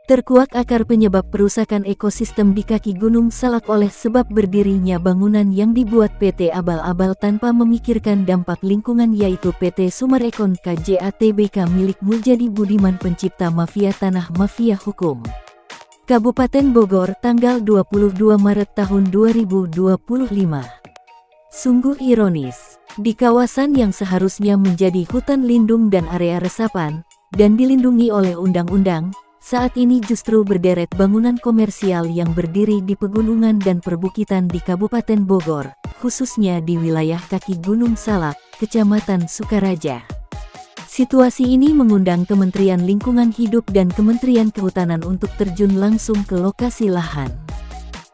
Terkuak akar penyebab perusakan ekosistem di kaki Gunung Salak oleh sebab berdirinya bangunan yang dibuat PT abal-abal tanpa memikirkan dampak lingkungan, yaitu PT Sumarekon KJA Tbk milik Muljadi Budiman, pencipta mafia tanah mafia hukum. Kabupaten Bogor, tanggal 22 Maret tahun 2025. Sungguh ironis, di kawasan yang seharusnya menjadi hutan lindung dan area resapan, dan dilindungi oleh undang-undang, saat ini justru berderet bangunan komersial yang berdiri di pegunungan dan perbukitan di Kabupaten Bogor, khususnya di wilayah kaki Gunung Salak, Kecamatan Sukaraja. Situasi ini mengundang Kementerian Lingkungan Hidup dan Kementerian Kehutanan untuk terjun langsung ke lokasi lahan.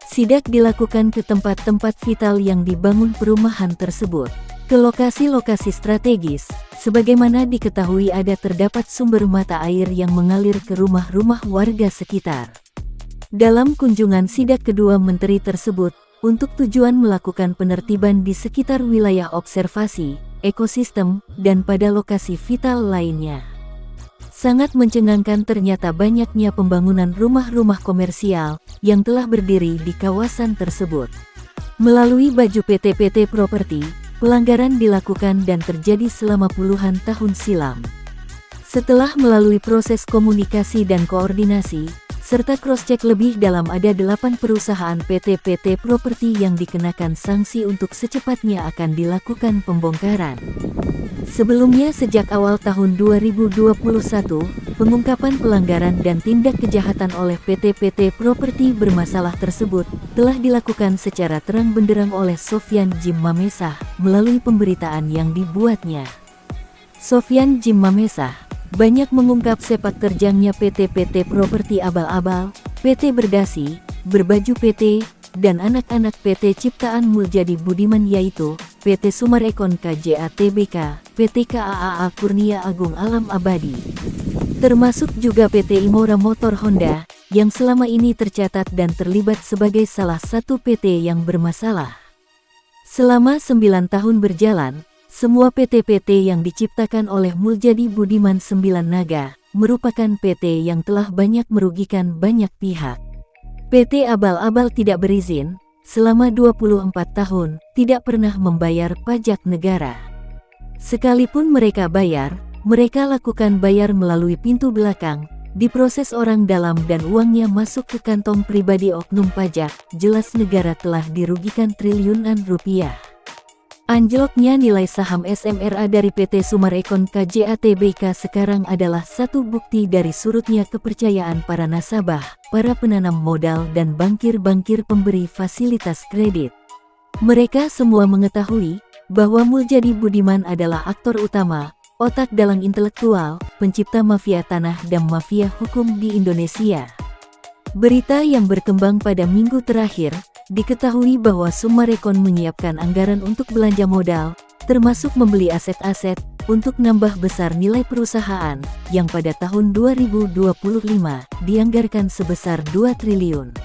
Sidak dilakukan ke tempat-tempat vital yang dibangun perumahan tersebut, ke lokasi-lokasi strategis. Sebagaimana diketahui terdapat sumber mata air yang mengalir ke rumah-rumah warga sekitar. Dalam kunjungan sidak kedua menteri tersebut, untuk tujuan melakukan penertiban di sekitar wilayah observasi, ekosistem, dan pada lokasi vital lainnya. Sangat mencengangkan ternyata banyaknya pembangunan rumah-rumah komersial yang telah berdiri di kawasan tersebut. Melalui baju PT Properti, pelanggaran dilakukan dan terjadi selama puluhan tahun silam. Setelah melalui proses komunikasi dan koordinasi, serta cross-check lebih dalam, ada 8 perusahaan PT Properti yang dikenakan sanksi untuk secepatnya akan dilakukan pembongkaran. Sebelumnya sejak awal tahun 2021, pengungkapan pelanggaran dan tindak kejahatan oleh PT Properti bermasalah tersebut telah dilakukan secara terang benderang oleh Sofyan Jim Mamesah melalui pemberitaan yang dibuatnya. Sofyan Jim Mamesah banyak mengungkap sepak terjangnya PT Properti abal-abal, PT Berdasi, Berbaju PT, dan anak-anak PT Ciptaan Muljadi Budiman, yaitu PT Sumarekon KJA Tbk, PT KAA Kurnia Agung Alam Abadi. Termasuk juga PT Imora Motor Honda, yang selama ini tercatat dan terlibat sebagai salah satu PT yang bermasalah. Selama 9 tahun berjalan, semua PT-PT yang diciptakan oleh Muljadi Budiman 9 Naga, merupakan PT yang telah banyak merugikan banyak pihak. PT abal-abal tidak berizin, selama 24 tahun, tidak pernah membayar pajak negara. Sekalipun mereka bayar, mereka lakukan bayar melalui pintu belakang, diproses orang dalam dan uangnya masuk ke kantong pribadi oknum pajak. Jelas negara telah dirugikan triliunan rupiah. Anjloknya nilai saham SMRA dari PT Sumarekon KJA Tbk sekarang adalah satu bukti dari surutnya kepercayaan para nasabah, para penanam modal dan bankir-bankir pemberi fasilitas kredit. Mereka semua mengetahui bahwa Muljadi Budiman adalah aktor utama, otak dalang intelektual, pencipta mafia tanah dan mafia hukum di Indonesia. Berita yang berkembang pada minggu terakhir, diketahui bahwa Sumarekon menyiapkan anggaran untuk belanja modal, termasuk membeli aset-aset, untuk nambah besar nilai perusahaan, yang pada tahun 2025 dianggarkan sebesar 2 triliun.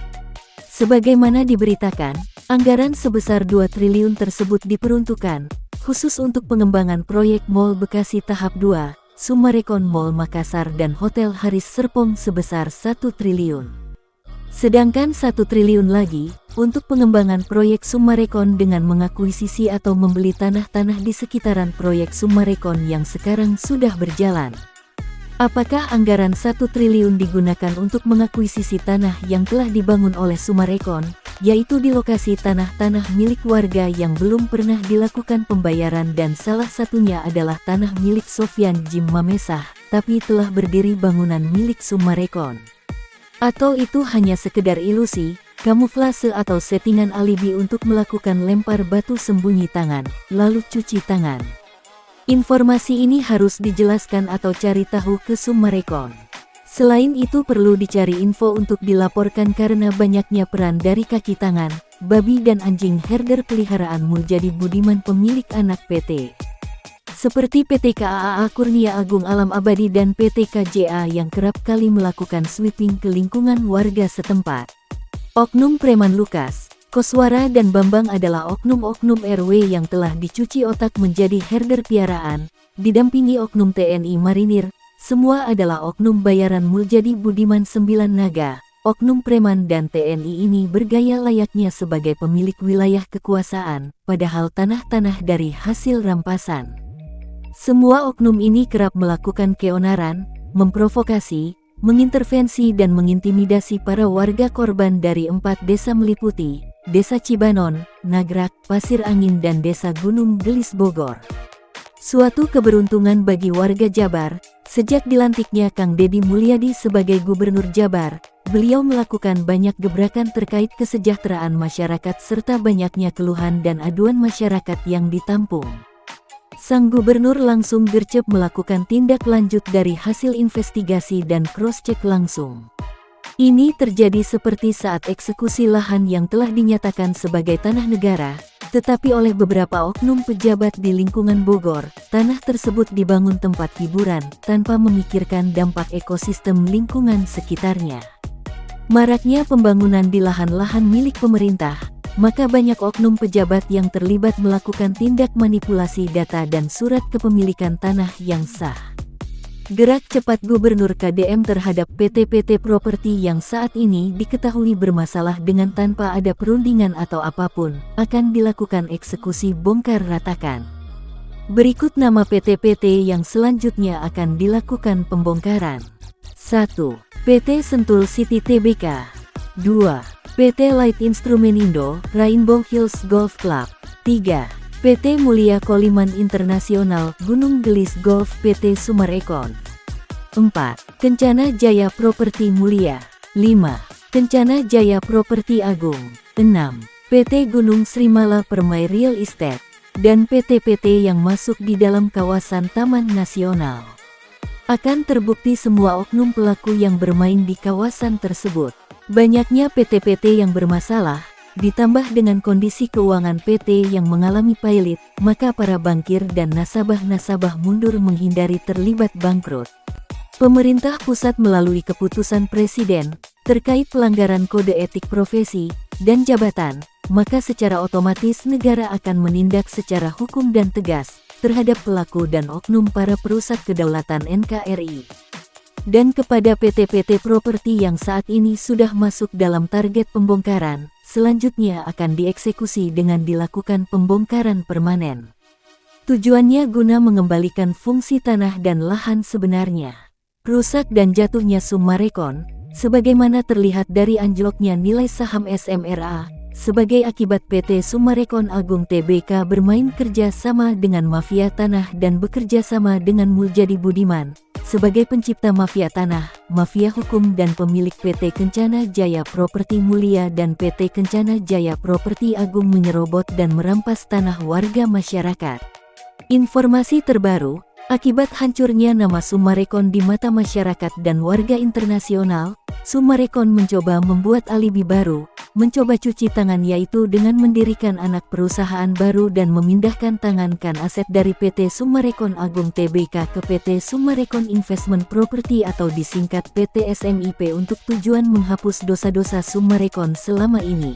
Sebagaimana diberitakan, anggaran sebesar 2 triliun tersebut diperuntukkan, khusus untuk pengembangan proyek Mall Bekasi Tahap 2, Sumarekon Mall Makassar dan Hotel Haris Serpong sebesar 1 triliun. Sedangkan 1 triliun lagi, untuk pengembangan proyek Sumarekon dengan mengakuisisi atau membeli tanah-tanah di sekitaran proyek Sumarekon yang sekarang sudah berjalan. Apakah anggaran 1 triliun digunakan untuk mengakuisisi tanah yang telah dibangun oleh Sumarekon, yaitu di lokasi tanah-tanah milik warga yang belum pernah dilakukan pembayaran, dan salah satunya adalah tanah milik Sofyan Jim Mamesah, tapi telah berdiri bangunan milik Sumarekon? Atau itu hanya sekedar ilusi, kamuflase atau settingan alibi untuk melakukan lempar batu sembunyi tangan, lalu cuci tangan? Informasi ini harus dijelaskan atau cari tahu ke Sumarekon. Selain itu perlu dicari info untuk dilaporkan karena banyaknya peran dari kaki tangan, babi dan anjing herder peliharaan Muljadi Budiman pemilik anak PT. Seperti PT KAA Kurnia Agung Alam Abadi dan PT KJA yang kerap kali melakukan sweeping ke lingkungan warga setempat. Oknum Preman Lukas, Koswara dan Bambang adalah oknum-oknum RW yang telah dicuci otak menjadi herder piaraan, didampingi oknum TNI Marinir, Semua adalah oknum bayaran Muljadi Budiman Sembilan Naga. Oknum preman dan TNI ini bergaya layaknya sebagai pemilik wilayah kekuasaan, padahal tanah-tanah dari hasil rampasan. Semua oknum ini kerap melakukan keonaran, memprovokasi, mengintervensi dan mengintimidasi para warga korban dari 4 desa meliputi Desa Cibanon, Nagrak, Pasir Angin dan Desa Gunung Gelis Bogor. Suatu keberuntungan bagi warga Jabar, sejak dilantiknya Kang Deddy Mulyadi sebagai Gubernur Jabar, beliau melakukan banyak gebrakan terkait kesejahteraan masyarakat serta banyaknya keluhan dan aduan masyarakat yang ditampung. Sang gubernur langsung gercep melakukan tindak lanjut dari hasil investigasi dan cross-check langsung. Ini terjadi seperti saat eksekusi lahan yang telah dinyatakan sebagai tanah negara, tetapi oleh beberapa oknum pejabat di lingkungan Bogor, tanah tersebut dibangun tempat hiburan tanpa memikirkan dampak ekosistem lingkungan sekitarnya. Maraknya pembangunan di lahan-lahan milik pemerintah, maka banyak oknum pejabat yang terlibat melakukan tindak manipulasi data dan surat kepemilikan tanah yang sah. Gerak cepat Gubernur KDM terhadap PT-PT properti yang saat ini diketahui bermasalah dengan tanpa ada perundingan atau apapun, akan dilakukan eksekusi bongkar ratakan. Berikut nama PT-PT yang selanjutnya akan dilakukan pembongkaran. 1. PT Sentul City Tbk. 2. PT Light Instrumenindo, Rainbow Hills Golf Club. 3. PT Mulia Koliman Internasional, Gunung Gelis Golf PT Sumarekon. 4. Kencana Jaya Properti Mulia. 5. Kencana Jaya Properti Agung. 6. PT Gunung Srimala Permai Real Estate. Dan PT-PT yang masuk di dalam kawasan Taman Nasional. Akan terbukti semua oknum pelaku yang bermain di kawasan tersebut. Banyaknya PT-PT yang bermasalah, ditambah dengan kondisi keuangan PT yang mengalami pailit, maka para bankir dan nasabah-nasabah mundur menghindari terlibat bangkrut. Pemerintah pusat melalui keputusan Presiden terkait pelanggaran kode etik profesi dan jabatan, maka secara otomatis negara akan menindak secara hukum dan tegas terhadap pelaku dan oknum para perusak kedaulatan NKRI. Dan kepada PT-PT properti yang saat ini sudah masuk dalam target pembongkaran, selanjutnya akan dieksekusi dengan dilakukan pembongkaran permanen. Tujuannya guna mengembalikan fungsi tanah dan lahan sebenarnya. Rusak dan jatuhnya Sumarekon, sebagaimana terlihat dari anjloknya nilai saham SMRA, sebagai akibat PT Sumarekon Agung Tbk bermain kerja sama dengan mafia tanah dan bekerja sama dengan Muljadi Budiman, sebagai pencipta mafia tanah, mafia hukum dan pemilik PT Kencana Jaya Properti Mulia dan PT Kencana Jaya Properti Agung menyerobot dan merampas tanah warga masyarakat. Informasi terbaru, akibat hancurnya nama Sumarekon di mata masyarakat dan warga internasional, Sumarekon mencoba membuat alibi baru, mencoba cuci tangan yaitu dengan mendirikan anak perusahaan baru dan memindahkan tangankan aset dari PT Sumarekon Agung Tbk ke PT Sumarekon Investment Property atau disingkat PT SMIP untuk tujuan menghapus dosa-dosa Sumarekon selama ini.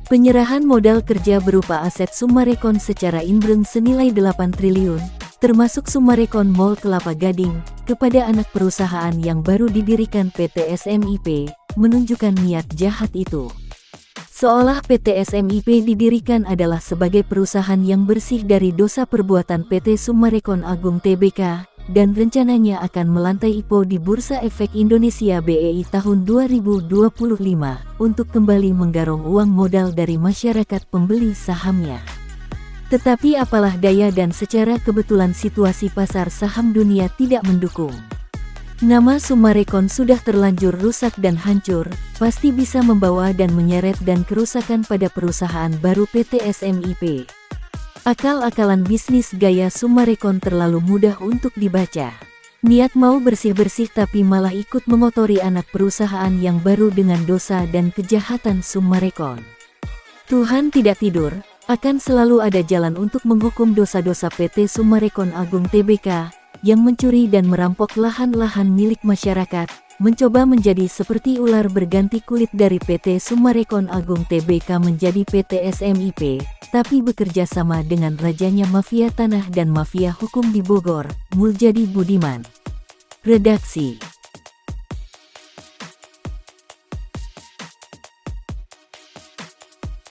Penyerahan modal kerja berupa aset Sumarekon secara inbreng senilai 8 triliun, termasuk Sumarekon Mall Kelapa Gading, kepada anak perusahaan yang baru didirikan PT SMIP, menunjukkan niat jahat itu. Seolah PT SMIP didirikan adalah sebagai perusahaan yang bersih dari dosa perbuatan PT Sumarekon Agung Tbk, dan rencananya akan melantai IPO di Bursa Efek Indonesia BEI tahun 2025, untuk kembali menggarong uang modal dari masyarakat pembeli sahamnya. Tetapi apalah daya dan secara kebetulan situasi pasar saham dunia tidak mendukung. Nama Sumarekon sudah terlanjur rusak dan hancur, pasti bisa membawa dan menyeret dan kerusakan pada perusahaan baru PT SMIP. Akal-akalan bisnis gaya Sumarekon terlalu mudah untuk dibaca. Niat mau bersih-bersih tapi malah ikut mengotori anak perusahaan yang baru dengan dosa dan kejahatan Sumarekon. Tuhan tidak tidur, akan selalu ada jalan untuk menghukum dosa-dosa PT Sumarekon Agung Tbk, yang mencuri dan merampok lahan-lahan milik masyarakat, mencoba menjadi seperti ular berganti kulit dari PT Sumarekon Agung Tbk menjadi PT SMIP, tapi bekerja sama dengan rajanya mafia tanah dan mafia hukum di Bogor, Muljadi Budiman. Redaksi